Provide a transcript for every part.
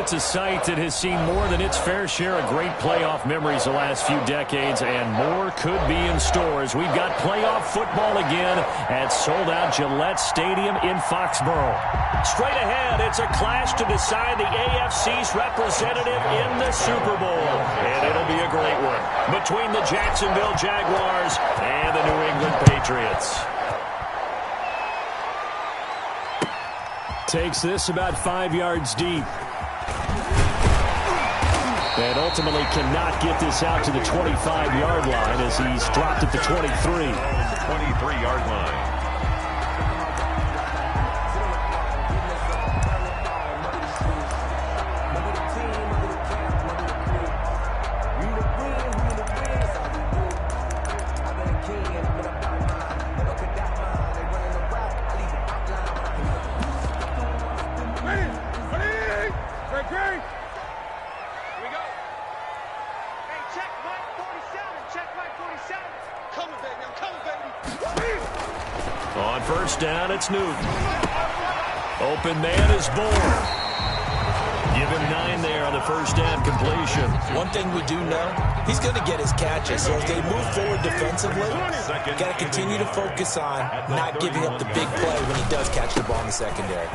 It's a sight that has seen more than its fair share of great playoff memories the last few decades, and more could be in store as we've got playoff football again at sold-out Gillette Stadium in Foxborough. Straight ahead, it's a clash to decide the AFC's representative in the Super Bowl, and it'll be a great one between the Jacksonville Jaguars and the New England Patriots. Takes this about 5 yards deep. And ultimately cannot get this out to the 25-yard line as he's dropped at the 23. 23-yard line. On first down, it's Newton. Open man is Bourne. Give him 9 there on the first down completion. One thing we do know, he's going to get his catches. So as they move forward defensively, got to continue to focus on not giving up the big play when he does catch the ball in the secondary.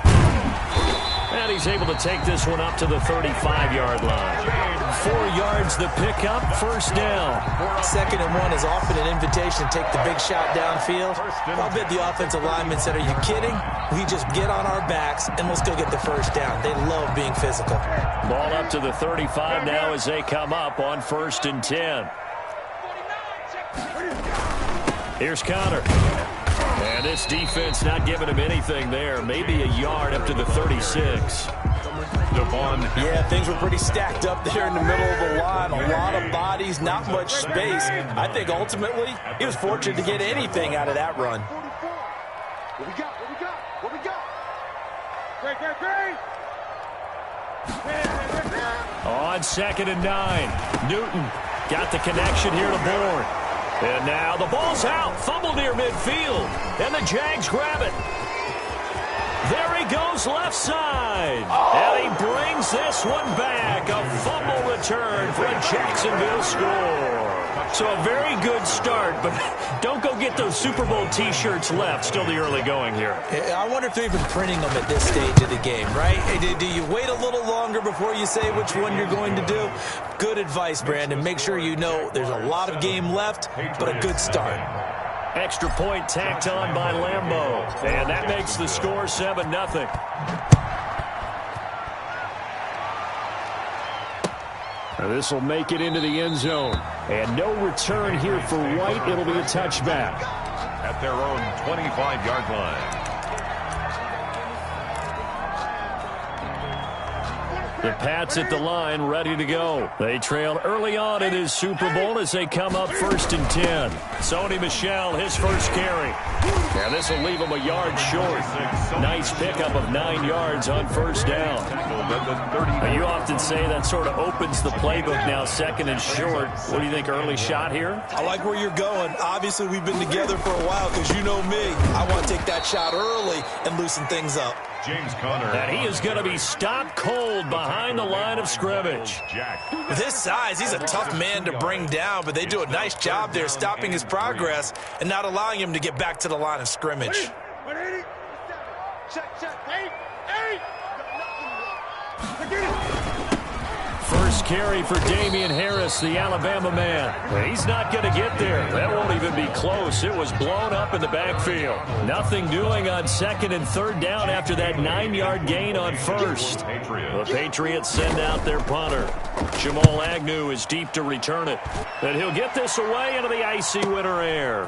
And he's able to take this one up to the 35-yard line. 4 yards the pickup, first down. 2nd and 1 is often an invitation to take the big shot downfield. I'll bet the offensive lineman said, are you kidding? We just get on our backs and let's go get the first down. They love being physical. Ball up to the 35 now as they come up on 1st and 10. Here's Connor. And this defense not giving him anything there. Maybe a yard up to the 36. Yeah, things were pretty stacked up there in the middle of the line. A lot of bodies, not much space. I think ultimately he was fortunate to get anything out of that run. What we got? What we got? Great. On 2nd and 9. Newton got the connection here to Bourne. And now the ball's out. Fumble near midfield. And the Jags grab it. There he goes left side. And he brings this one back. A fumble return for a Jacksonville score. So a very good start, but don't go get those Super Bowl T-shirts left. Still the early going here. I wonder if they're even printing them at this stage of the game, right? Do you wait a little longer before you say which one you're going to do? Good advice, Brandon. Make sure you know there's a lot of game left, but a good start. Extra point tacked on by Lambeau. And that makes the score 7-0. This will make it into the end zone. And no return here for White. It'll be a touchback. At their own 25-yard line. The Pats at the line, ready to go. They trail early on in his Super Bowl as they come up 1st and 10. Sony Michel, his first carry. And this will leave him a yard short. Nice pickup of 9 yards on first down. Now, you often say that sort of opens the playbook now, 2nd and short. What do you think, early shot here? I like where you're going. Obviously, we've been together for a while because you know me. I want to take that shot early and loosen things up. James Conner. And he is going to be stopped cold behind the line of scrimmage. With his size, he's a tough man to bring down, but they do a nice job there stopping his progress and not allowing him to get back to the line of scrimmage. First carry for Damian Harris, the Alabama man. He's not going to get there. That won't even be close. It was blown up in the backfield. Nothing doing on 2nd and 3rd down after that 9-yard gain on 1st. The Patriots send out their punter. Jamal Agnew is deep to return it. And he'll get this away into the icy winter air.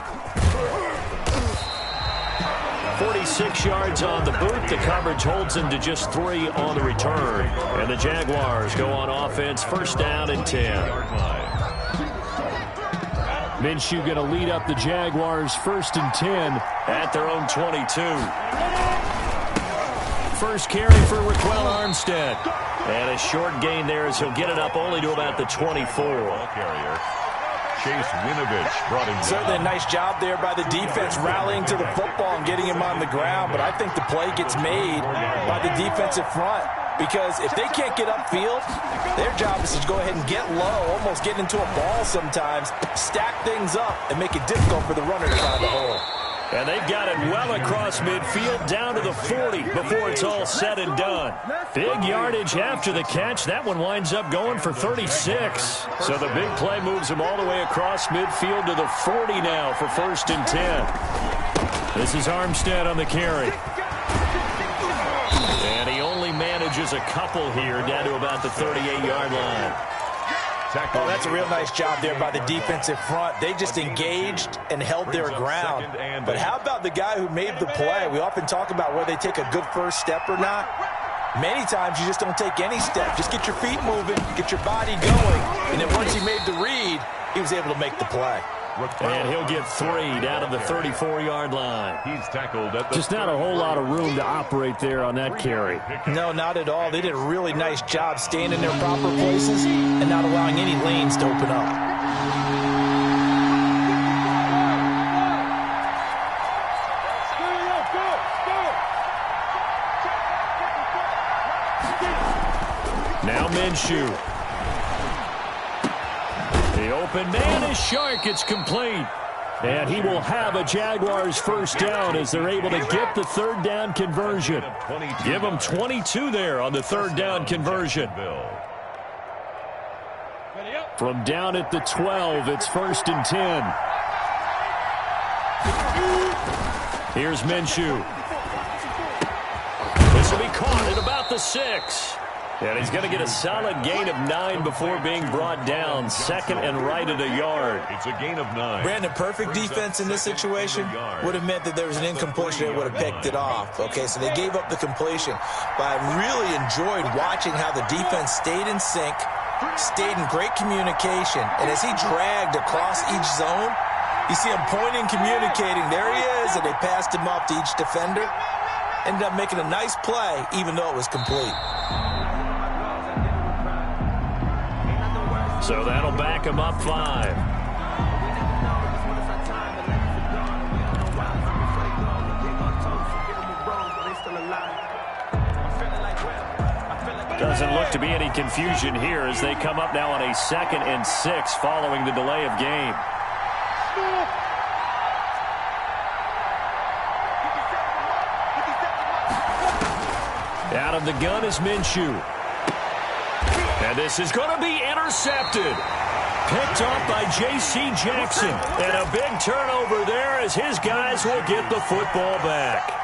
46 yards on the boot. The coverage holds him to just 3 on the return. And the Jaguars go on offense, 1st down and 10. Minshew going to lead up the Jaguars 1st and 10 at their own 22. First carry for Raquel Armstead. And a short gain there as he'll get it up only to about the 24. Carrier. Chase Winovich brought him down. Certainly a nice job there by the defense rallying to the football and getting him on the ground, but I think the play gets made by the defensive front. because if they can't get upfield, their job is to go ahead and get low, almost get into a ball sometimes, stack things up, and make it difficult for the runner to find the hole. And they've got it well across midfield down to the 40 before it's all said and done. Big yardage after the catch. That one winds up going for 36. So the big play moves him all the way across midfield to the 40 now for 1st and 10. This is Armstead on the carry. And he only manages a couple here down to about the 38-yard line. Oh, that's a real nice job there by the defensive front. They just engaged and held their ground. But how about the guy who made the play? We often talk about whether they take a good first step or not. Many times you just don't take any step. Just get your feet moving, get your body going, and then once he made the read, he was able to make the play. And he'll get 3 down to the 34-yard line. He's tackled at the just not a whole lot of room to operate there on that carry. No, not at all. They did a really nice job staying in their proper places and not allowing any lanes to open up. Now Minshew. The open man is Shark. It's complete. And he will have a Jaguars first down as they're able to get the 3rd down conversion. Give them 22 there on the 3rd down conversion. From down at the 12, it's 1st and 10. Here's Minshew. This will be caught at about the 6. And he's going to get a solid gain of 9 before being brought down. 2nd and right at a yard. It's a gain of 9. Brandon, perfect defense in this situation would have meant that there was an incompletion. They would have picked it off. Okay, so they gave up the completion. But I really enjoyed watching how the defense stayed in sync, stayed in great communication. And as he dragged across each zone, you see him pointing, communicating. There he is, and they passed him off to each defender. Ended up making a nice play, even though it was complete. So that'll back him up 5. Doesn't look to be any confusion here as they come up now on a 2nd and 6 following the delay of game. Out of the gun is Minshew. And this is going to be intercepted. Picked off by J.C. Jackson. And a big turnover there as his guys will get the football back.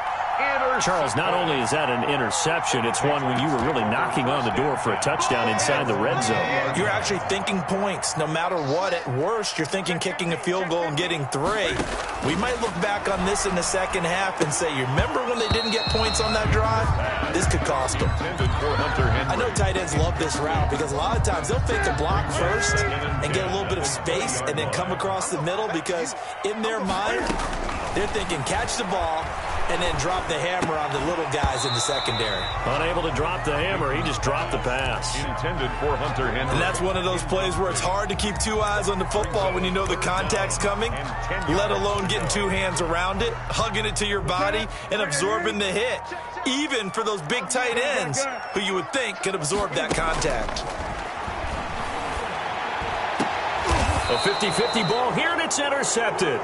Charles, not only is that an interception, it's one when you were really knocking on the door for a touchdown inside the red zone. You're actually thinking points. No matter what, at worst, you're thinking kicking a field goal and getting 3. We might look back on this in the second half and say, you remember when they didn't get points on that drive? This could cost them. I know tight ends love this route because a lot of times they'll fake a block first and get a little bit of space and then come across the middle because in their mind, they're thinking catch the ball and then drop the hammer on the little guys in the secondary. Unable to drop the hammer, he just dropped the pass. Intended for Hunter Henry. And that's one of those plays where it's hard to keep 2 eyes on the football when you know the contact's coming, let alone getting 2 hands around it, hugging it to your body, and absorbing the hit, even for those big tight ends who you would think could absorb that contact. A 50-50 ball here, and it's intercepted.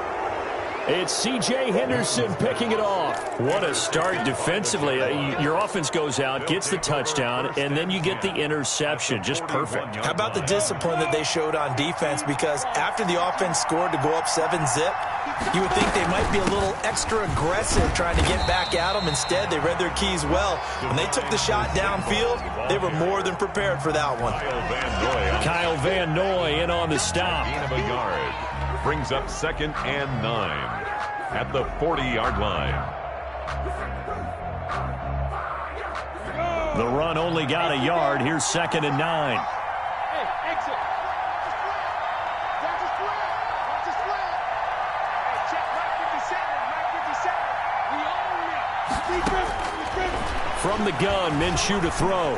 It's C.J. Henderson picking it off. What a start defensively. Your offense goes out, gets the touchdown, and then you get the interception. Just perfect. How about the discipline that they showed on defense? Because after the offense scored to go up 7-zip, you would think they might be a little extra aggressive trying to get back at them. Instead, they read their keys well. When they took the shot downfield, they were more than prepared for that one. Kyle Van Noy in on the stop. Gain of a yard. Brings up 2nd and 9 at the 40-yard line. The run only got a yard. Here's 2nd and 9. Hey, exit. Watch the spread. Watch the spread. Hey, check right 57. Right 57. We own it. From the gun, Minshew to throw.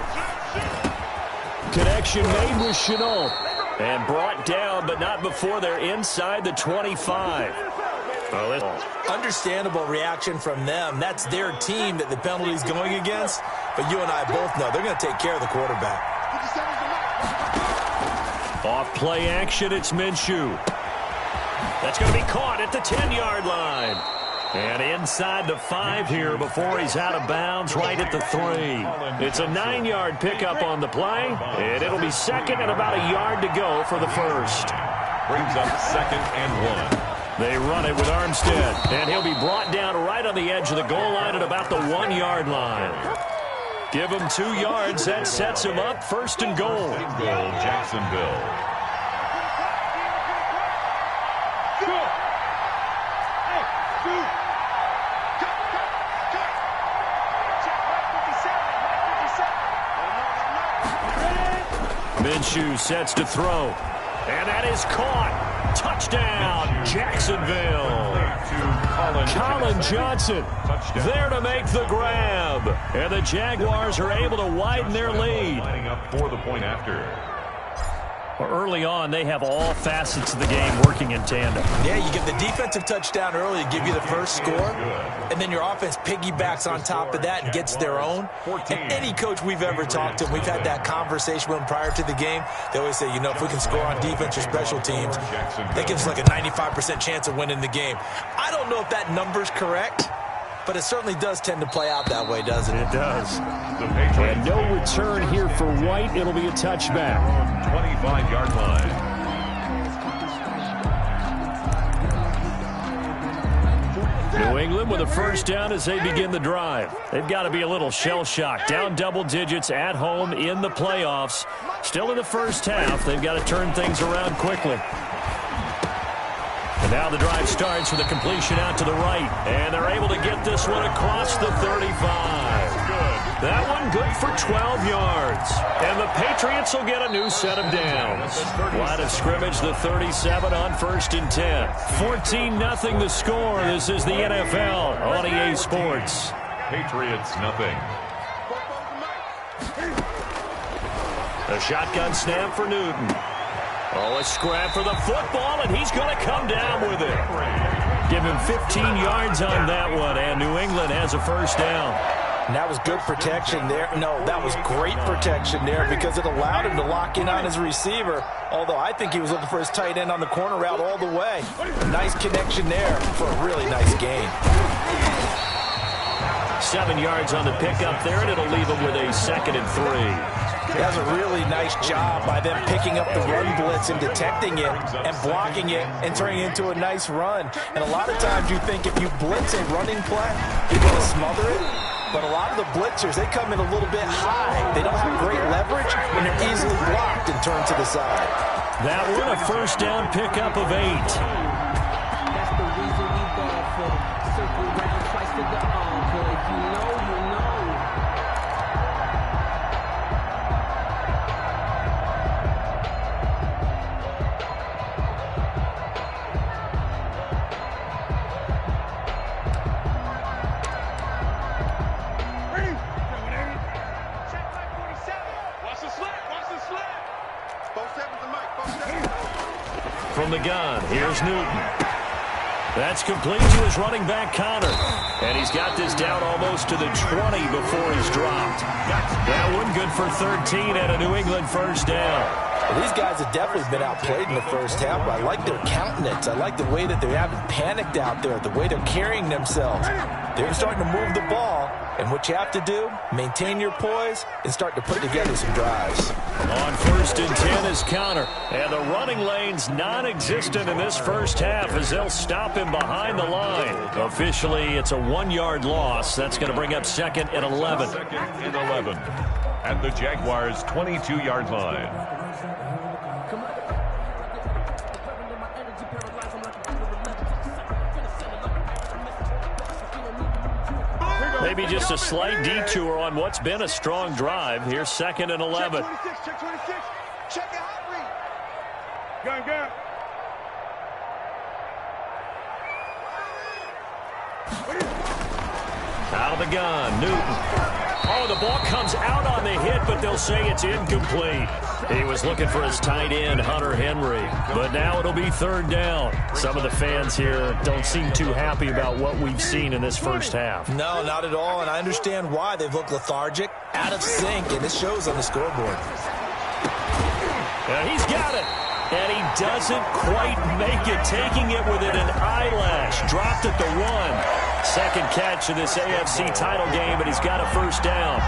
Connection made with Chenault. And brought down, but not before they're inside the 25. Understandable reaction from them. That's their team that the penalty's going against. but you and I both know they're going to take care of the quarterback. Off play action, it's Minshew. That's going to be caught at the 10-yard line. And inside the 5 here before he's out of bounds right at the 3. It's a 9-yard pickup on the play, and it'll be second and about a yard to go for the first. Brings up 2nd and 1. They run it with Armstead, and he'll be brought down right on the edge of the goal line at about the 1-yard line. Give him 2 yards. That sets him up 1st and goal. Jacksonville. Minshew sets to throw. And that is caught. Touchdown, Jacksonville. Colin Johnson there to make the grab. And the Jaguars are able to widen their lead. Lining up for the point after. Early on, they have all facets of the game working in tandem. Yeah, you get the defensive touchdown early to give you the first score, and then your offense piggybacks on top of that and gets their own. And any coach we've ever talked to, we've had that conversation with them prior to the game, they always say, you know, if we can score on defense or special teams, that gives us like a 95% chance of winning the game. I don't know if that number's correct, but it certainly does tend to play out that way, doesn't it? It does. And no return here for White. It'll be a touchback. 25-yard line. New England with a first down as they begin the drive. They've got to be a little shell-shocked. Down double digits at home in the playoffs. Still in the first half. They've got to turn things around quickly. And now the drive starts with a completion out to the right. And they're able to get this one across the 35. That one good for 12 yards. And the Patriots will get a new set of downs. Line of scrimmage, the 37 on 1st and 10. 14-0 the score. This is the NFL on EA Sports. Patriots nothing. A shotgun snap for Newton. Oh, a scrap for the football, and he's going to come down with it. Give him 15 yards on that one, and New England has a first down. And that was good protection there. No, that was great protection there because it allowed him to lock in on his receiver, although I think he was looking for his tight end on the corner route all the way. Nice connection there for a really nice gain. 7 yards on the pickup there, and it'll leave him with a 2nd and 3. That's a really nice job by them picking up the run blitz and detecting it and blocking it and turning it into a nice run. And a lot of times you think if you blitz a running play, you're going to smother it. But a lot of the blitzers, they come in a little bit high. They don't have great leverage, and they're easily blocked and turned to the side. That one, a first down pickup of 8. That's the reason we ball for circle round twice to the arm. If you know, you know. From the gun, here's Newton. That's complete to his running back, Connor. And he's got this down almost to the 20 before he's dropped. That one good for 13 and a New England first down. Well, these guys have definitely been outplayed in the first half, but I like their countenance. I like the way that they haven't panicked out there, the way they're carrying themselves. They're starting to move the ball, and what you have to do, maintain your poise and start to put together some drives. On 1st and 10 is Connor, and the running lane's non-existent in this first half as they'll stop him behind the line. Officially, it's a 1-yard loss. That's going to bring up 2nd and 11. 2nd and 11 at the Jaguars' 22-yard line. Maybe just a slight detour on what's been a strong drive. Here's 2nd and 11. Check 26. Check your hot read. Gun. Out of the gun, Newton. Oh, the ball comes out on the hit, but they'll say it's incomplete. He was looking for his tight end, Hunter Henry. But now it'll be third down. Some of the fans here don't seem too happy about what we've seen in this first half. No, not at all, and I understand why. They've looked lethargic, out of sync, and it shows on the scoreboard. And he's got it. And he doesn't quite make it, taking it within an eyelash. Dropped at the 1. Second catch of this AFC title game, and he's got a first down.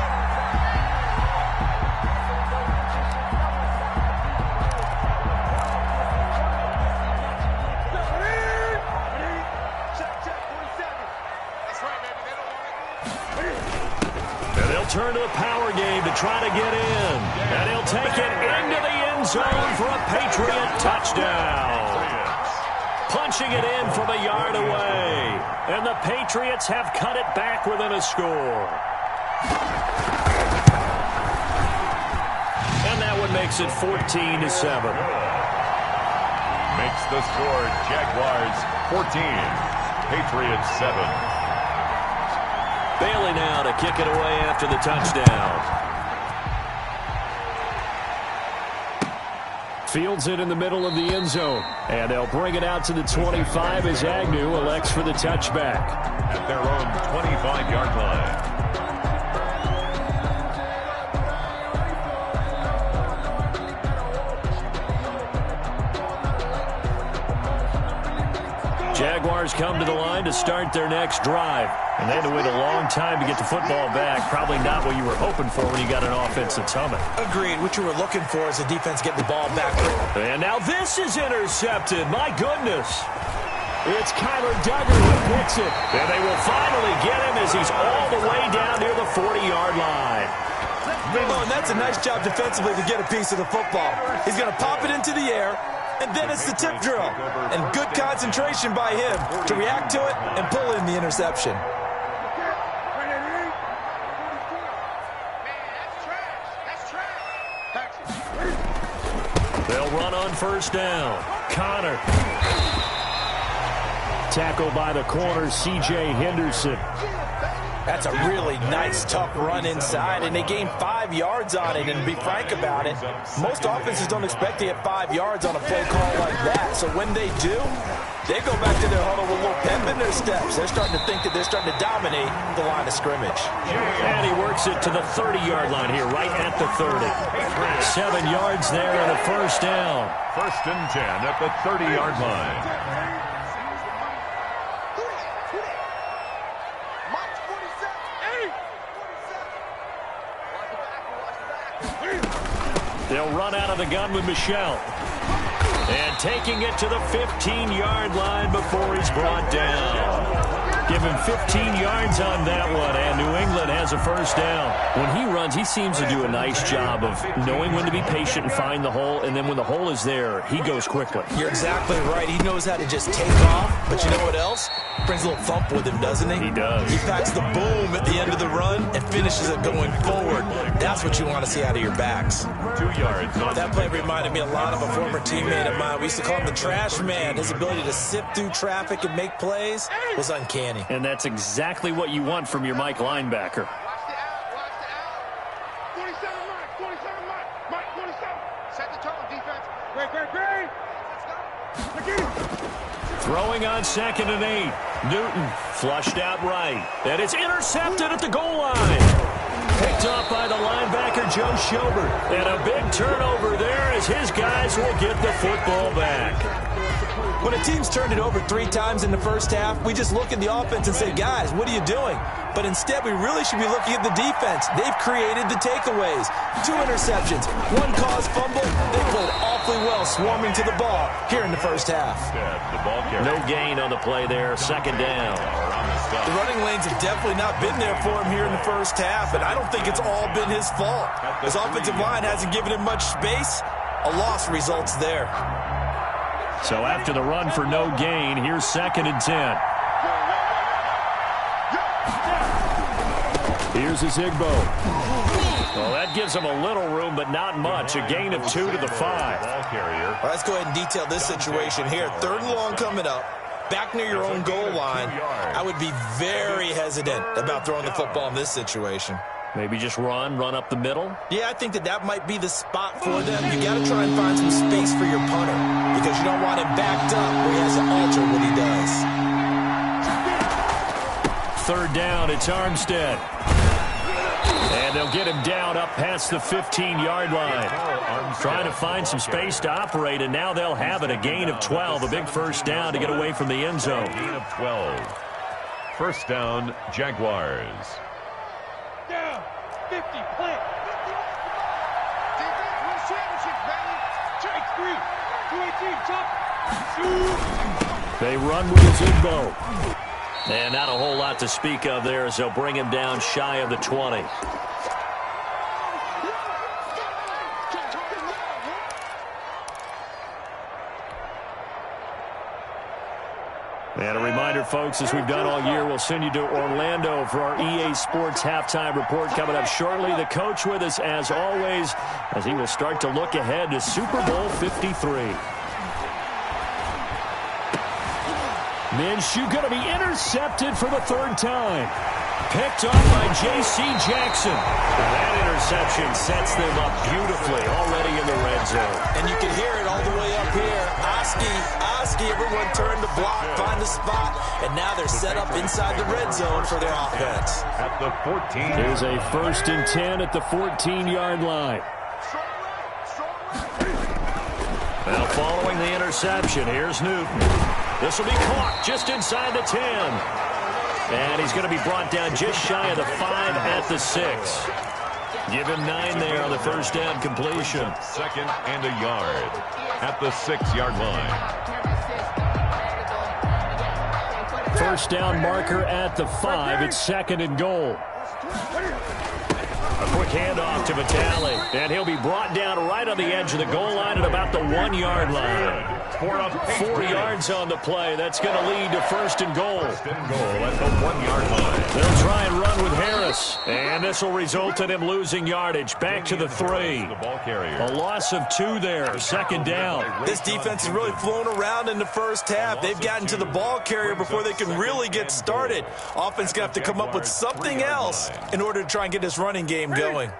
And they'll turn to the power game to try to get in. And he'll take it into the end zone for a Patriot touchdown. Punching it in from a yard away. And the Patriots have cut it back within a score. And that one makes it 14-7. Makes the score Jaguars 14, Patriots 7. Bailey now to kick it away after the touchdown. Fields it in the middle of the end zone. And they'll bring it out to the 25 as Agnew elects for the touchback. At their own 25-yard line. Jaguars come to the line to start their next drive. And they had to wait a long time to get the football back. Probably not what you were hoping for when you got an offensive summit. Agreed. What you were looking for is the defense getting the ball back. And now this is intercepted. My goodness. It's Kyler Duggar who picks it. And they will finally get him as he's all the way down near the 40-yard line. Oh, and that's a nice job defensively to get a piece of the football. He's going to pop it into the air. And then it's the tip drill. And good concentration by him to react to it and pull in the interception. They'll run on first down. Connor. Tackled by the corner, C.J. Henderson. That's a really nice, tough run inside, and they gained 5 yards on it. And to be frank about it, most offenses don't expect to get 5 yards on a play call like that. So when they do, they go back to their huddle with a little pep in their steps. They're starting to think that they're starting to dominate the line of scrimmage. And he works it to the 30-yard line here, right at the 30. 7 yards there and a first down. First and 10 at the 30-yard line. They'll run out of the gun with Michelle. And taking it to the 15-yard line before he's brought down. Give him 15 yards on that one, and New England has a first down. When he runs, he seems to do a nice job of knowing when to be patient and find the hole, and then when the hole is there, he goes quickly. You're exactly right. He knows how to just take off, but you know what else? Brings a little thump with him, doesn't he? He does. He packs the boom at the end of the run and finishes it going forward. That's what you want to see out of your backs. 2 yards. That play reminded me a lot of a former teammate of mine. We used to call him the trash man. His ability to sift through traffic and make plays was uncanny. And that's exactly what you want from your Mike linebacker. Watch the out. 47 Mike. 47. Set the tone, defense. Great. Let's go. Throwing on 2nd and 8. Newton flushed out right. And it's intercepted at the goal line. Picked off by the linebacker, Joe Schobert. And a big turnover there as his guys will get the football back. When a team's turned it over 3 times in the first half, we just look at the offense and say, guys, what are you doing? But instead, we really should be looking at the defense. They've created the takeaways. 2 interceptions, 1 caused fumble. They played awfully well swarming to the ball here in the first half. No gain on the play there, 2nd down. The running lanes have definitely not been there for him here in the first half, and I don't think it's all been his fault. His offensive line hasn't given him much space. A loss results there. So after the run for no gain, here's 2nd and 10. Here's Zigbo. Well, that gives him a little room, but not much. A gain of 2 to the 5. Well, let's go ahead and detail this situation here. 3rd and long coming up. Back near your own goal line. I would be very hesitant about throwing the football in this situation. Maybe just run up the middle. Yeah, I think that might be the spot for them. You got to try and find some space for your punter because you don't want him backed up where he has to alter what he does. Third down, it's Armstead. And they'll get him down up past the 15-yard line. Trying to find some space to operate, and now they'll have it. A gain of 12, a big first down to get away from the end zone. Gain of 12. First down, Jaguars. Down. 50. Plant. Defense wins championships, baby. Strike 3. 2-8-3. Jump. They run with Zigbo. And not a whole lot to speak of there as they'll bring him down shy of the 20. And a reminder, folks, as we've done all year, we'll send you to Orlando for our EA Sports Halftime Report coming up shortly. The coach with us, as always, as he will start to look ahead to Super Bowl 53. Minshew going to be intercepted for the third time. Picked off by J.C. Jackson. And that interception sets them up beautifully already in the red zone. And you can hear it all the way up here. Oski, everyone turned to block, find the spot, and now they're set up inside the red zone for their offense. At the 14. There's a 1st and 10 at the 14-yard line. Now following the interception, here's Newton. This will be caught just inside the 10. And he's going to be brought down just shy of the 5 at the 6. Give him 9 there on the first down completion. Second and a yard at the 6-yard line. First down marker at the 5. It's 2nd and goal. A quick handoff to Vitale. And he'll be brought down right on the edge of the goal line at about the 1-yard line. 4 yards on the play. That's going to lead to 1st and goal. 1st and goal at the 1-yard line. They'll try and run with Harris. And this will result in him losing yardage. Back to the 3. The ball carrier. A loss of 2 there. 2nd down. This defense has really flown around in the first half. They've gotten to the ball carrier before they can really get started. Offense going to have to come up with something else in order to try and get this running game going.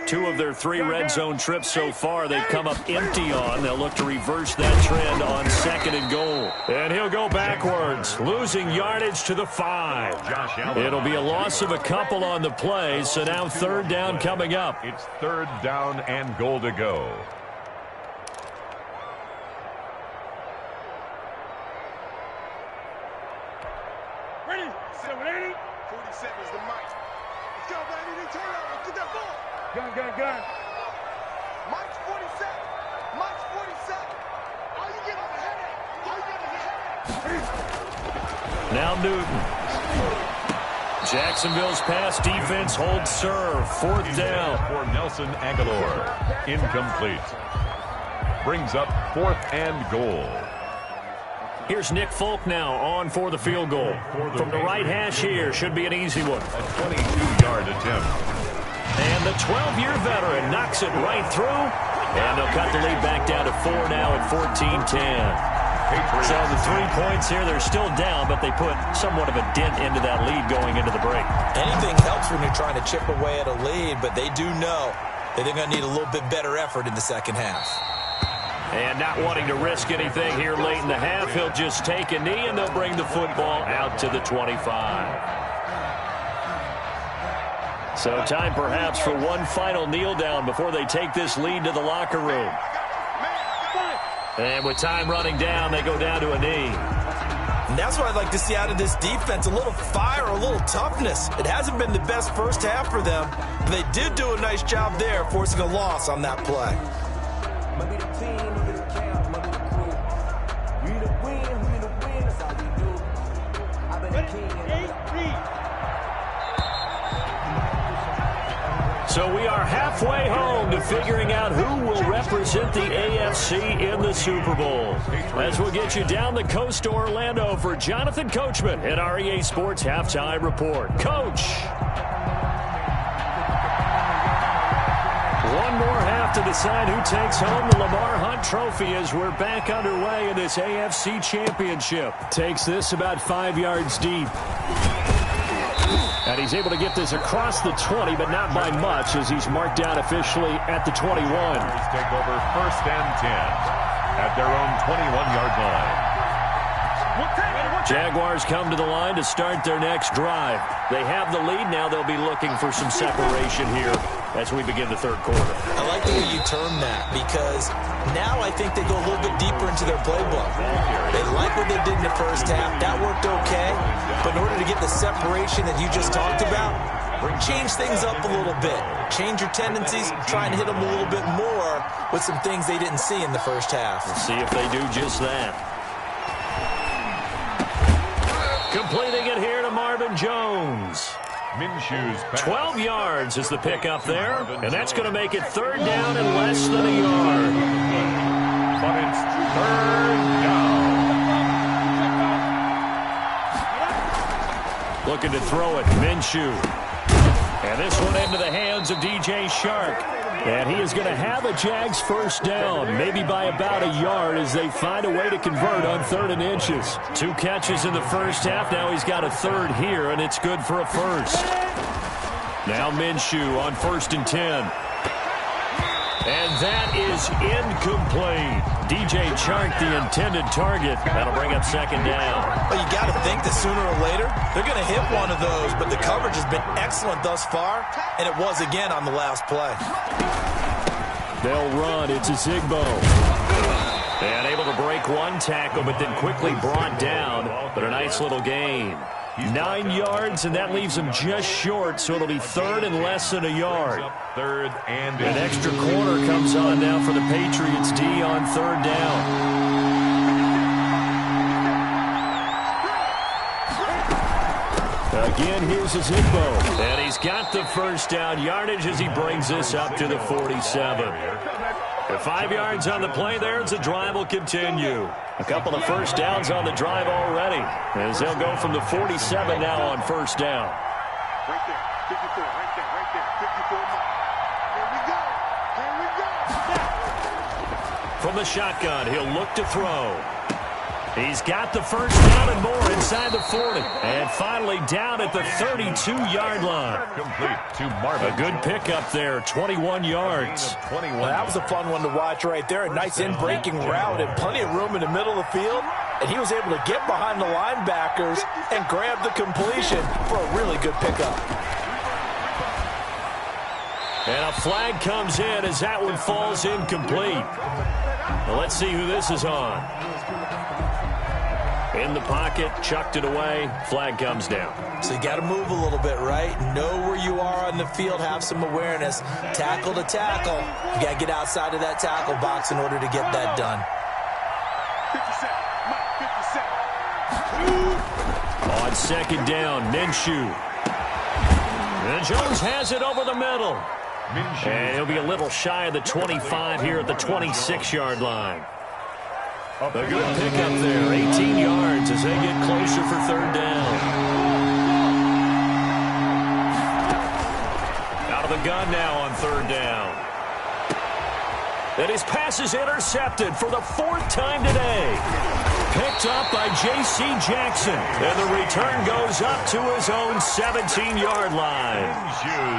2 of their 3 red zone trips so far they've come up empty on. They'll look to reverse that trend on 2nd and goal. And he'll go backwards, losing yardage to the 5. It'll be a loss of a couple on the play, so now 3rd down coming up. It's 3rd down and goal to go. Ready? 780. 47 is the mic. Let's go, baby. They turn over. Get that ball. Gun. Mike's 47. Mike's 47. How you getting a headache? How you getting a headache? Now Newton. Jacksonville's pass defense holds serve. 4th down. For Nelson Aguilar. Incomplete. Brings up 4th and goal. Here's Nick Folk now on for the field goal. From the right hash here, should be an easy one. A 22-yard attempt. And the 12-year veteran knocks it right through. And they'll cut the lead back down to 4 now at 14-10. So the 3 points here, they're still down, but they put somewhat of a dent into that lead going into the break. Anything helps when you're trying to chip away at a lead, but they do know that they're going to need a little bit better effort in the second half. And not wanting to risk anything here late in the half, he'll just take a knee, and they'll bring the football out to the 25. So time perhaps for one final kneel down before they take this lead to the locker room. And with time running down, they go down to a knee. And that's what I'd like to see out of this defense, a little fire, a little toughness. It hasn't been the best first half for them, but they did do a nice job there, forcing a loss on that play. So we are halfway home to figuring out who will represent the AFC in the Super Bowl. As we'll get you down the coast to Orlando for Jonathan Coachman at our EA Sports Halftime Report. Coach. One more half to decide who takes home the Lamar Hunt Trophy as we're back underway in this AFC Championship. Takes this about 5 yards deep. And he's able to get this across the 20, but not by much, as he's marked down officially at the 21. Take over 1st and 10 at their own 21-yard line. Jaguars come to the line to start their next drive. They have the lead. Now they'll be looking for some separation here as we begin the third quarter. I like the way you term that, because now I think they go a little bit deeper into their playbook. They like what they did in the first half. That worked okay. But in order to get the separation that you just talked about, change things up a little bit. Change your tendencies. Try and hit them a little bit more with some things they didn't see in the first half. Let's see if they do just that. Completing it here to Marvin Jones. Minshew's pass. 12 yards is the pickup there, and that's going to make it 3rd down and less than a yard. But it's 3rd down. Looking to throw it, Minshew. And this one into the hands of DJ Shark. And he is going to have a Jags 1st down, maybe by about a yard, as they find a way to convert on 3rd and inches. 2 catches in the first half. Now he's got a 3rd here, and it's good for a 1st. Now Minshew on 1st and 10. And that is incomplete. DJ Chark, the intended target. That'll bring up 2nd down. Well, you got to think that sooner or later, they're going to hit one of those, but the coverage has been excellent thus far, and it was again on the last play. They'll run. It's a Zigbo. And able to break one tackle, but then quickly brought down. But a nice little gain. 9 yards, and that leaves him just short, so it'll be 3rd and less than a yard. 3rd and an extra corner comes on now for the Patriots D on 3rd down. Again, here's a Zigbo. And he's got the 1st down yardage as he brings this up to the 47. 5 yards on the play there as the drive will continue. A couple of 1st downs on the drive already, as they'll go from the 47 now on 1st down. Right there, 54, right there, 54 miles. Here we go. From the shotgun, he'll look to throw. He's got the 1st down and more inside the 40. And finally down at the 32-yard line. Complete to Marvin. A good pickup there, 21 yards. Well, that was a fun one to watch right there. A nice in-breaking route and plenty of room in the middle of the field. And he was able to get behind the linebackers and grab the completion for a really good pickup. And a flag comes in as that one falls incomplete. Well, let's see who this is on. In the pocket, chucked it away, flag comes down. So you got to move a little bit, right? Know where you are on the field, have some awareness. Tackle to tackle. You got to get outside of that tackle box in order to get that done. 57, Mike, 57. On 2nd down, Minshew. And Jones has it over the middle. And he'll be a little shy of the 25 here at the 26-yard line. A good pickup there, 18 yards as they get closer for 3rd down. Out of the gun now on 3rd down. And his pass is intercepted for the 4th time today. Picked up by J.C. Jackson. And the return goes up to his own 17-yard line.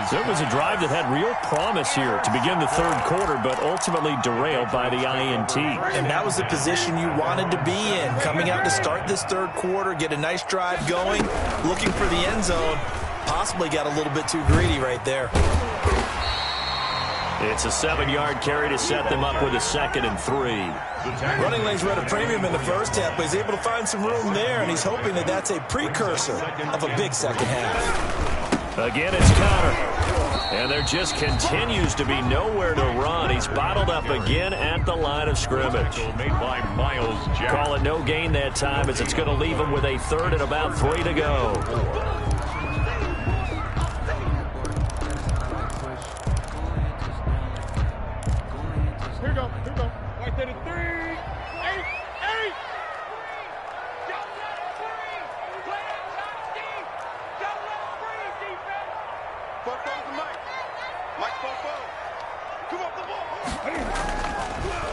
There was a drive that had real promise here to begin the 3rd quarter, but ultimately derailed by the INT. And that was the position you wanted to be in. Coming out to start this 3rd quarter, get a nice drive going, looking for the end zone. Possibly got a little bit too greedy right there. It's a 7-yard carry to set them up with a 2nd and 3. Running lanes were at a premium in the first half, but he's able to find some room there, and he's hoping that that's a precursor of a big 2nd half. Again, it's Connor. And there just continues to be nowhere to run. He's bottled up again at the line of scrimmage. Made by Miles Jack. Call it no gain that time, as it's going to leave him with a 3rd and about 3 to go.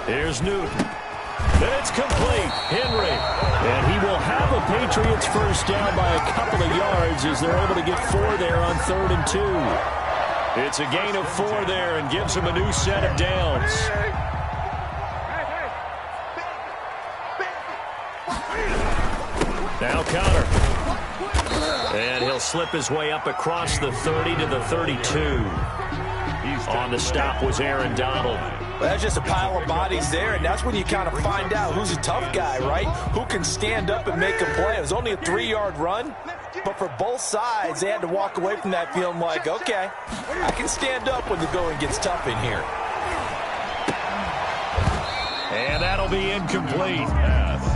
Here's Newton. Then it's complete. Henry. And he will have a Patriots 1st down by a couple of yards yards as they're able to get 4 there on 3rd and 2. It's a gain of 4 there and gives them a new set of downs. Now Connor. And he'll slip his way up across the 30 to the 32. On the stop was Aaron Donald. Well, that's just a pile of bodies there, and that's when you kind of find out who's a tough guy, right? Who can stand up and make a play. It was only a 3-yard run, but for both sides, they had to walk away from that feeling like, okay, I can stand up when the going gets tough in here. And that'll be incomplete.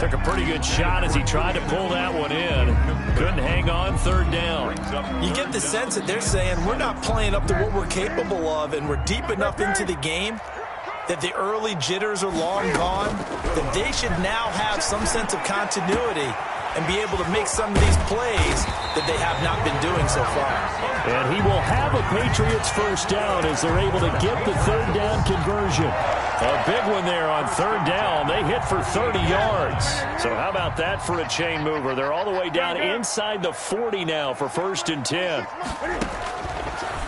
Took a pretty good shot as he tried to pull that one in. Couldn't hang on 3rd down. You get the sense that they're saying we're not playing up to what we're capable of, and we're deep enough into the game that the early jitters are long gone, that they should now have some sense of continuity and be able to make some of these plays that they have not been doing so far. And he will have a Patriots first down as they're able to get the 3rd down conversion. A big one there on 3rd down. They hit for 30 yards. So how about that for a chain mover? They're all the way down inside the 40 now for 1st and 10.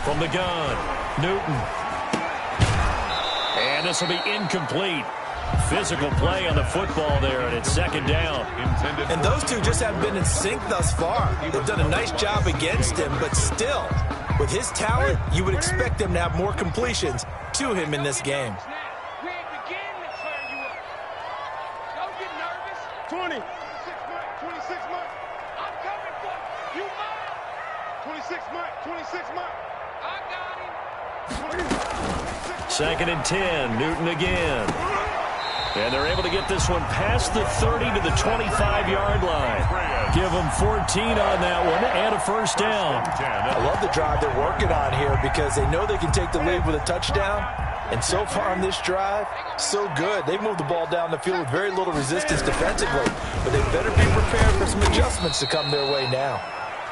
From the gun, Newton. And this will be incomplete. Physical play on the football there, and it's 2nd down. And those two just haven't been in sync thus far. They've done a nice job against him, but still, with his talent, you would expect them to have more completions to him in this game. 20. 26 Mike. I'm coming for you. Mike. 26 Mike. 26 Mike. I got him. 2nd and 10. Newton again. And they're able to get this one past the 30 to the 25-yard line. Give them 14 on that one and a first down. I love the drive they're working on here because they know they can take the lead with a touchdown. And so far on this drive, so good. They moved the ball down the field with very little resistance defensively. But they better be prepared for some adjustments to come their way now.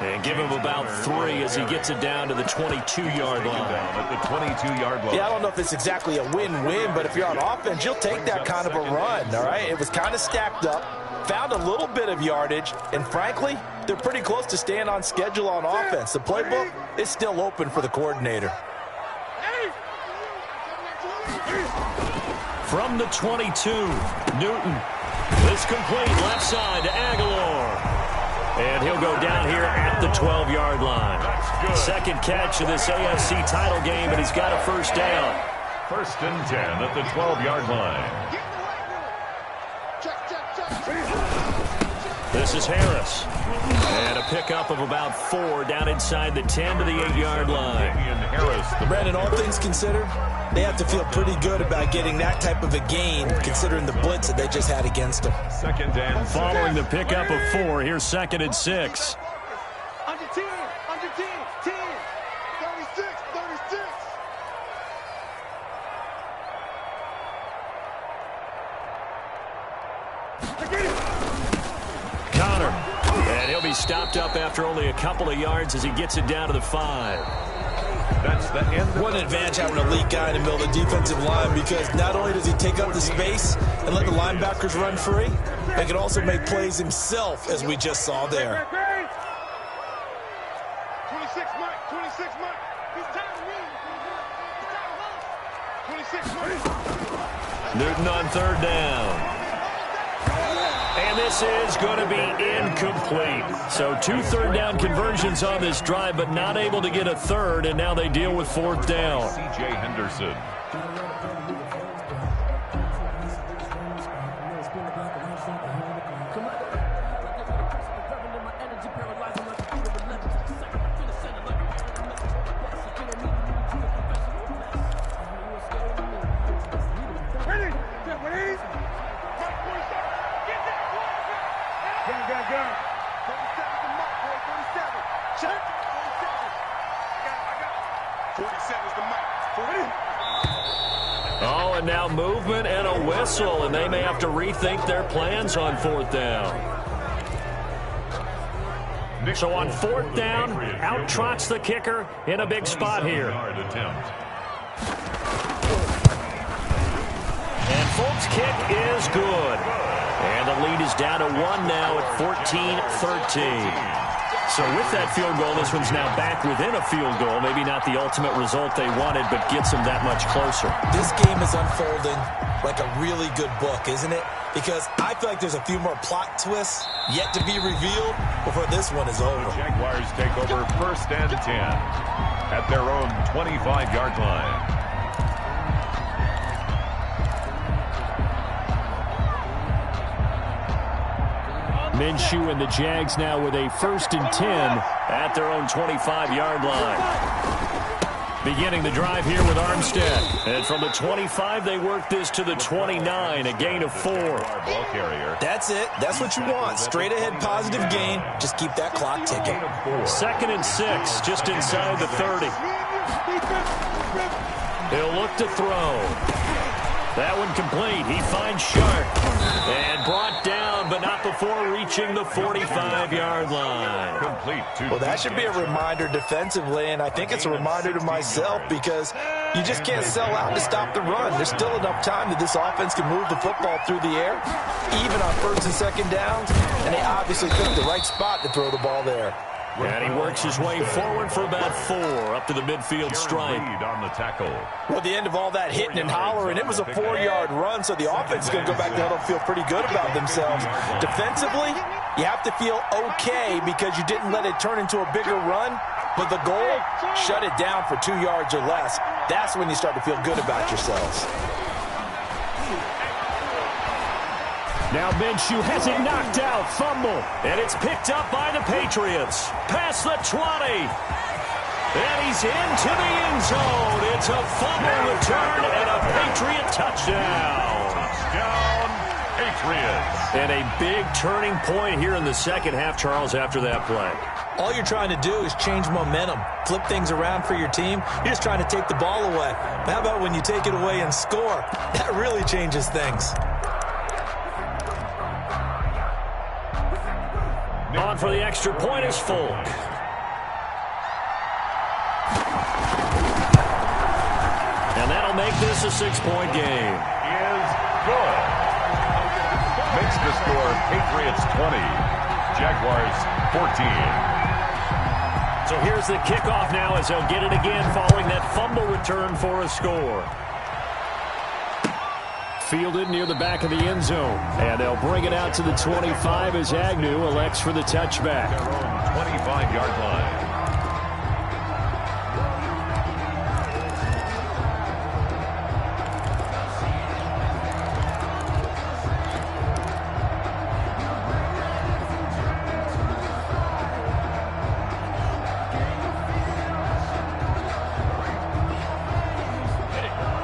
And give him about 3 as he gets it down to the 22-yard line. At the 22-yard line. Yeah, I don't know if it's exactly a win-win, but if you're on offense, you'll take that kind of a run, all right? It was kind of stacked up, found a little bit of yardage, and frankly, they're pretty close to staying on schedule on offense. The playbook is still open for the coordinator. From the 22, Newton. This complete left side to Aguilar. And he'll go down here at the 12-yard line. 2nd catch of this AFC title game, and he's got a first down. 1st and 10 at the 12-yard line. This is Harris. And a pickup of about 4 down inside the 10 to the 8-yard line. Brandon, all things considered, they have to feel pretty good about getting that type of a gain, considering the blitz that they just had against them. 2nd and following the pickup of 4, here's 2nd and 6. Under 10, 10, 36, 36. Connor. And he'll be stopped up after only a couple of yards as he gets it down to the 5. That's the end. What an advantage having an elite guy in the middle of the defensive line, because not only does he take up the space and let the linebackers run free, he can also make plays himself, as we just saw there. 26 Mike. 26 Mike. He's tired of me. He's tired of us. 26 Mike. Newton on 3rd down. And this is going to be incomplete. So 2 third-down conversions on this drive, but not able to get a 3rd, and now they deal with 4th down. C.J. Henderson. Oh, and now movement and a whistle, and they may have to rethink their plans on 4th down. So on 4th down, out trots the kicker in a big spot here. And Folt's kick is good. And the lead is down to 1 now at 14-13. So with that field goal, this one's now back within a field goal. Maybe not the ultimate result they wanted, but gets them that much closer. This game is unfolding like a really good book, isn't it? Because I feel like there's a few more plot twists yet to be revealed before this one is over. The Jaguars take over 1st and 10 at their own 25-yard line. Minshew and the Jags now with a 1st and 10 at their own 25-yard line. Beginning the drive here with Armstead. And from the 25, they work this to the 29, a gain of 4. That's it. That's what you want. Straight ahead positive gain. Just keep that clock ticking. 2nd and 6, just inside the 30. He'll look to throw. That one complete. He finds Sharp. And brought down, but not before reaching the 45-yard line. Well, that should be a reminder defensively, and I think it's a reminder to myself because you just can't sell out to stop the run. There's still enough time that this offense can move the football through the air, even on 1st and 2nd downs, and they obviously picked the right spot to throw the ball there. And he works his way forward for about 4 up to the midfield stripe. On the tackle. Well, the end of all that hitting and hollering, it was a 4-yard run, so the offense is going to go back to huddle, feel pretty good about themselves. Defensively, you have to feel okay because you didn't let it turn into a bigger run, but the goal, shut it down for 2 yards or less. That's when you start to feel good about yourselves. Now Minshew has it knocked out, fumble, and it's picked up by the Patriots. Past the 20, and he's into the end zone. It's a fumble return and a Patriot touchdown. Touchdown, Patriots. And a big turning point here in the 2nd half, Charles, after that play. All you're trying to do is change momentum, flip things around for your team. You're just trying to take the ball away. How about when you take it away and score? That really changes things. On for the extra point is Folk. And that'll make this a 6-point game. Is good. Makes the score Patriots 20, Jaguars 14. So here's the kickoff now as they'll get it again following that fumble return for a score. Fielded near the back of the end zone. And they'll bring it out to the 25 as Agnew elects for the touchback. Their own 25-yard line.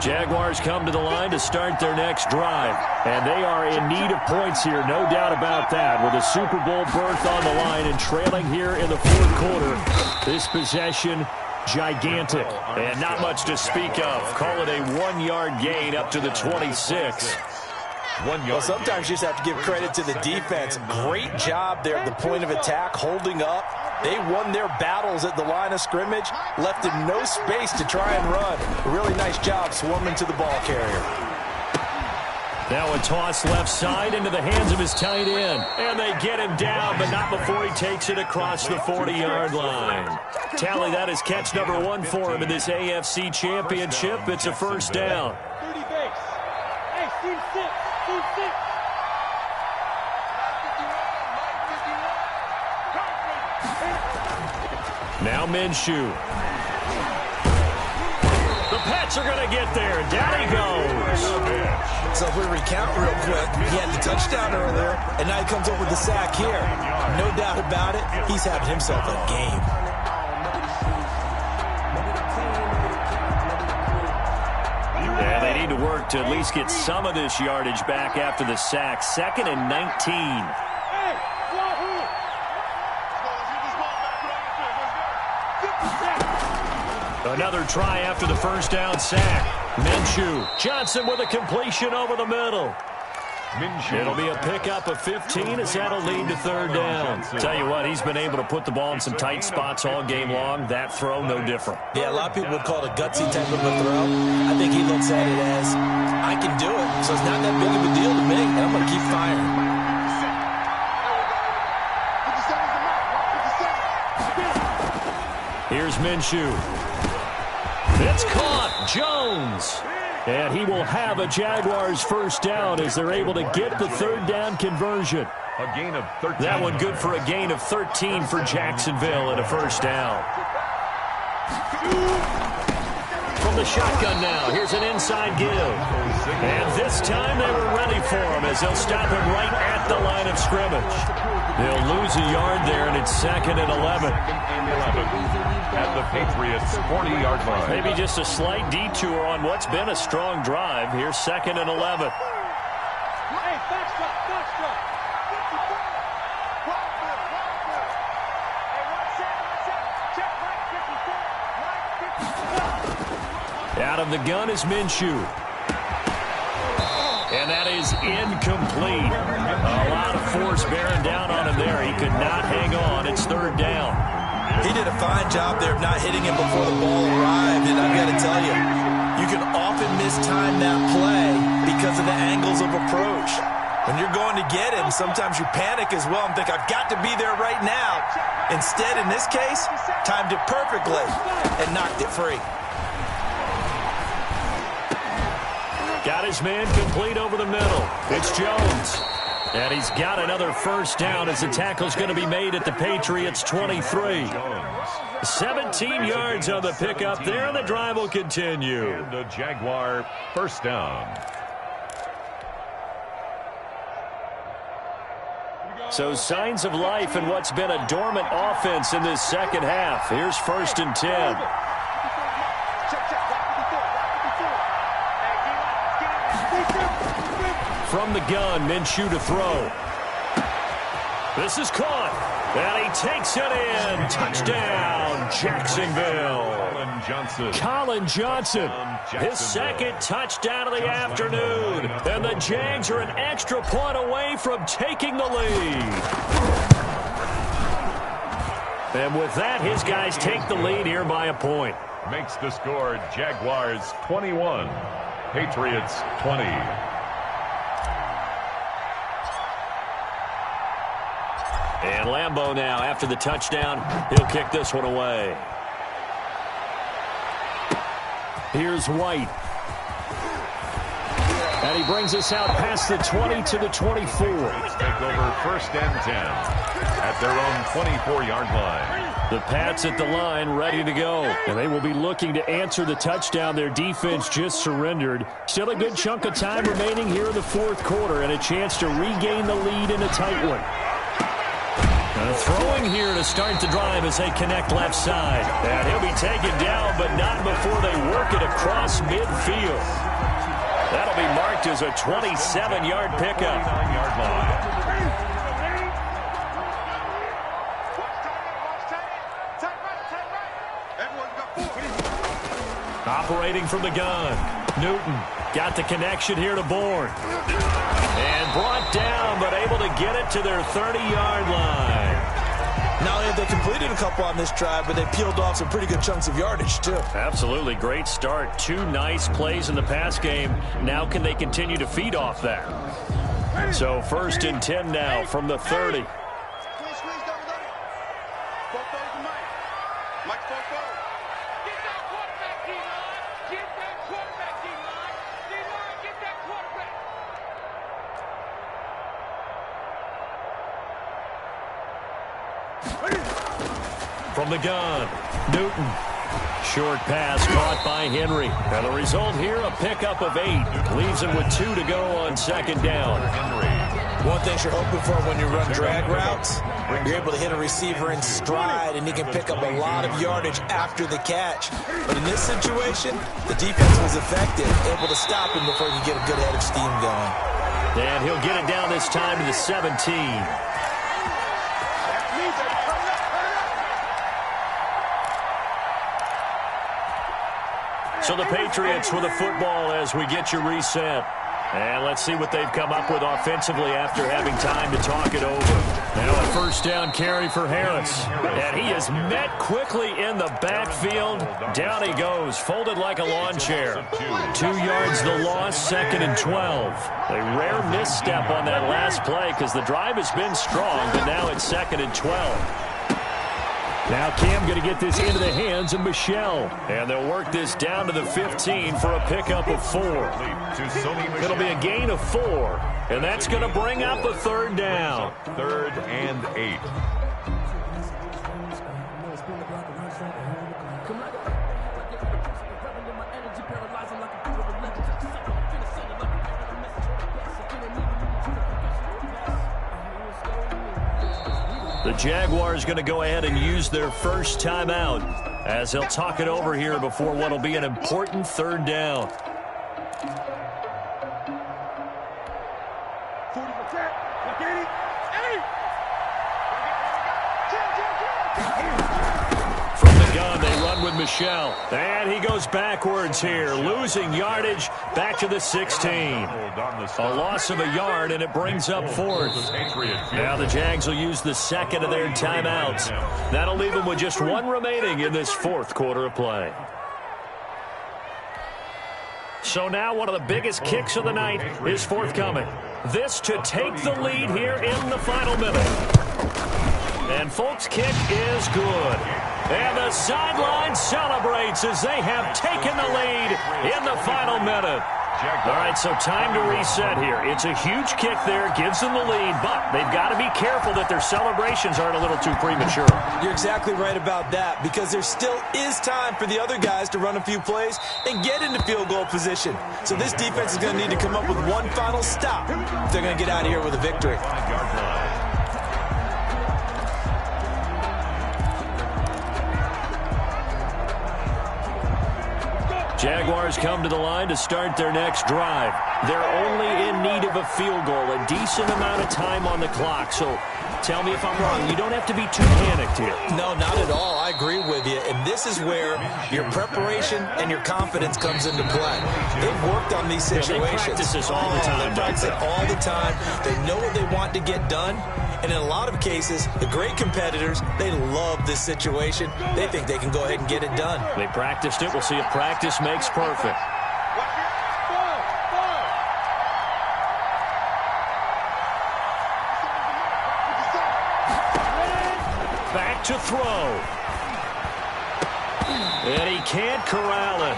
Jaguars come to the line to start their next drive. And they are in need of points here, no doubt about that. With a Super Bowl berth on the line and trailing here in the 4th quarter. This possession, gigantic. And not much to speak of. Call it a 1-yard gain up to the 26. Well, sometimes you just have to give credit to the defense. Great job there at the point of attack, holding up. They won their battles at the line of scrimmage, left him no space to try and run. A really nice job swarming to the ball carrier. Now a toss left side into the hands of his tight end. And they get him down, but not before he takes it across the 40-yard line. Tally, that is catch number 1 for him in this AFC Championship. It's a 1st down. 30 base. Hey, team 6. Team 6. Now Minshew. The Pats are going to get there. Down he goes. So if we recount real quick, he had the touchdown earlier, and now he comes up with the sack here. No doubt about it, he's having himself a game. And they need to work to at least get some of this yardage back after the sack. 2nd and 19. Another try after the 1st down sack. Minshew. Johnson with a completion over the middle. It'll be a pickup of 15 as that'll lead to 3rd down. Tell you what, he's been able to put the ball in some tight spots all game long. That throw, no different. Yeah, a lot of people would call it a gutsy type of a throw. I think he looks at it as, I can do it, so it's not that big of a deal to me, and I'm going to keep firing. Here's Minshew. It's caught. Jones. And he will have a Jaguars first down as they're able to get the third down conversion. A gain of 13. That one good for a gain of 13 for Jacksonville and a first down. From the shotgun now, here's an inside give. And this time they were ready for him as they'll stop him right at the line of scrimmage. They'll lose a yard there, and it's 2nd and 11. At the Patriots' 40-yard line. Maybe just a slight detour on what's been a strong drive. Here's 2nd and 11. Hey, foxtrot. Out of the gun is Minshew. And that is incomplete. A lot of force bearing down on him there. He could not hang on. It's 3rd down. He did a fine job there of not hitting him before the ball arrived. And I've got to tell you, you can often mistime that play because of the angles of approach. When you're going to get him, sometimes you panic as well and think, I've got to be there right now. Instead, in this case, timed it perfectly and knocked it free. Got his man complete over the middle. It's Jones. And he's got another first down as the tackle's going to be made at the Patriots' 23. 17 yards on the pickup there, and the drive will continue. And a Jaguar first down. So signs of life in what's been a dormant offense in this second half. Here's 1st and 10. From the gun, Minshew to throw. This is caught. And he takes it in. Touchdown, Jacksonville. Colin Johnson. His 2nd touchdown of the afternoon. And the Jags are an extra point away from taking the lead. And with that, his guys take the lead here by a point. Makes the score Jaguars 21, Patriots 20. And Lambeau now, after the touchdown, he'll kick this one away. Here's White. And he brings us out past the 20 to the 24. Take over 1st and 10 at their own 24-yard line. The Pats at the line, ready to go. And they will be looking to answer the touchdown their defense just surrendered. Still a good chunk of time remaining here in the 4th quarter and a chance to regain the lead in a tight one. Throwing here to start the drive as they connect left side. And he'll be taken down, but not before they work it across midfield. That'll be marked as a 27-yard pickup. Operating from the gun. Newton got the connection here to Bourne. And brought down, but able to get it to their 30-yard line. Not only have they completed a couple on this drive, but they peeled off some pretty good chunks of yardage, too. Absolutely. Great start. 2 nice plays in the pass game. Now can they continue to feed off that? So 1st and 10 now from the 30. From the gun, Newton. Short pass caught by Henry. And the result here, a pickup of 8. Leaves him with 2 to go on 2nd down. One thing you're hoping for when you run drag routes, you're able to hit a receiver in stride, and he can pick up a lot of yardage after the catch. But in this situation, the defense was effective, able to stop him before he could get a good head of steam going. And he'll get it down this time to the 17. So the Patriots with the football as we get you reset. And let's see what they've come up with offensively after having time to talk it over. Now a first down carry for Harris. And he is met quickly in the backfield. Down he goes, folded like a lawn chair. 2 yards the loss, 2nd and 12. A rare misstep on that last play because the drive has been strong, but now it's 2nd and 12. Now Cam going to get this into the hands of Michelle. And they'll work this down to the 15 for a pickup of 4. It'll be a gain of 4. And that's going to bring up a third down. 3rd and 8. The Jaguars going to go ahead and use their first timeout as they'll talk it over here before what will be an important third down. From the gun, they run with Michelle. And he goes backwards here, losing yardage back to the 16. A loss of a yard, and it brings up 4th. Now the Jags will use the second of their timeouts. That'll leave them with just 1 remaining in this 4th quarter of play. So now one of the biggest kicks of the night is forthcoming. This to take the lead here in the final minute. And Folk's kick is good. And the sideline celebrates as they have taken the lead in the final minute. All right, so time to reset here. It's a huge kick there, gives them the lead, but they've got to be careful that their celebrations aren't a little too premature. You're exactly right about that, because there still is time for the other guys to run a few plays and get into field goal position. So this defense is going to need to come up with one final stop if they're going to get out of here with a victory. Jaguars come to the line to start their next drive. They're only in need of a field goal, a decent amount of time on the clock. So tell me if I'm wrong. You don't have to be too panicked here. No, not at all. I agree with you. And this is where your preparation and your confidence comes into play. They've worked on these situations. They practice this all the time. They practice it all the time. They know what they want to get done. And in a lot of cases, the great competitors, they love this situation. They think they can go ahead and get it done. They practiced it. We'll see if practice makes perfect. Back to throw. And he can't corral it.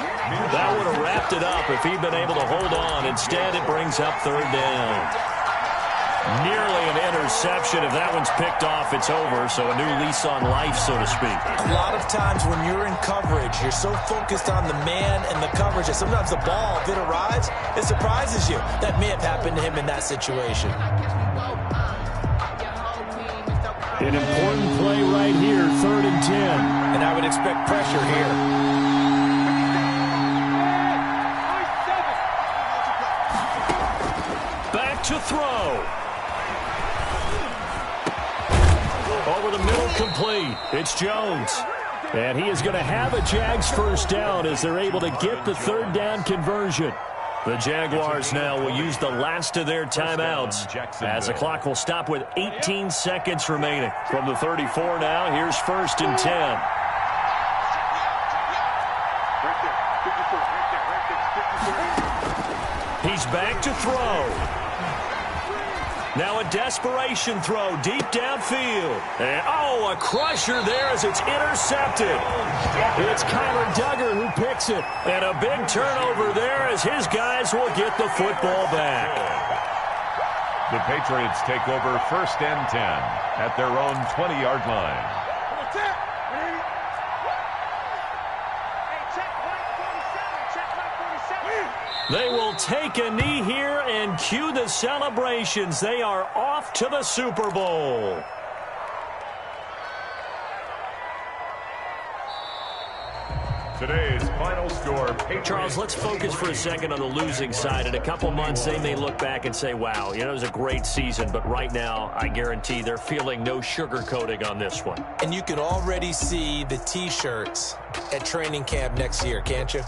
That would have wrapped it up if he'd been able to hold on. Instead, it brings up third down. Nearly an interception. If that one's picked off, it's over. So a new lease on life, so to speak. A lot of times when you're in coverage, you're so focused on the man and the coverage that sometimes the ball, if it arrives, it surprises you. That may have happened to him in that situation. An important play right here, 3rd and 10. And I would expect pressure here. Back to throw. Over the middle, complete. It's Jones. And he is going to have a Jags first down as they're able to get the third down conversion. The Jaguars now will use the last of their timeouts as the clock will stop with 18 seconds remaining. From the 34 now, here's 1st and 10. He's back to throw. Now a desperation throw deep downfield. And, oh, a crusher there as it's intercepted. It's Kyler Duggar who picks it. And a big turnover there as his guys will get the football back. The Patriots take over 1st and 10 at their own 20-yard line. They will take a knee here and cue the celebrations. They are off to the Super Bowl. Today's final score, Patriots. Charles, let's focus for a second on the losing side. In a couple months, they may look back and say, wow, it was a great season. But right now, I guarantee they're feeling no sugarcoating on this one. And you can already see the T-shirts at training camp next year, can't you?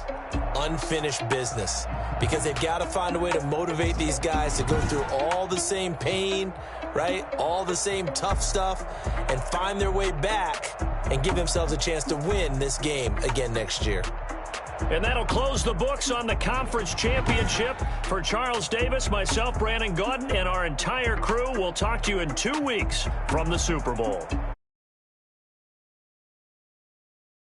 Unfinished business. Because they've got to find a way to motivate these guys to go through all the same pain, right? All the same tough stuff, and find their way back and give themselves a chance to win this game again next year. And that'll close the books on the conference championship. For Charles Davis, myself, Brandon Gaudin, and our entire crew, we'll talk to you in 2 weeks from the Super Bowl.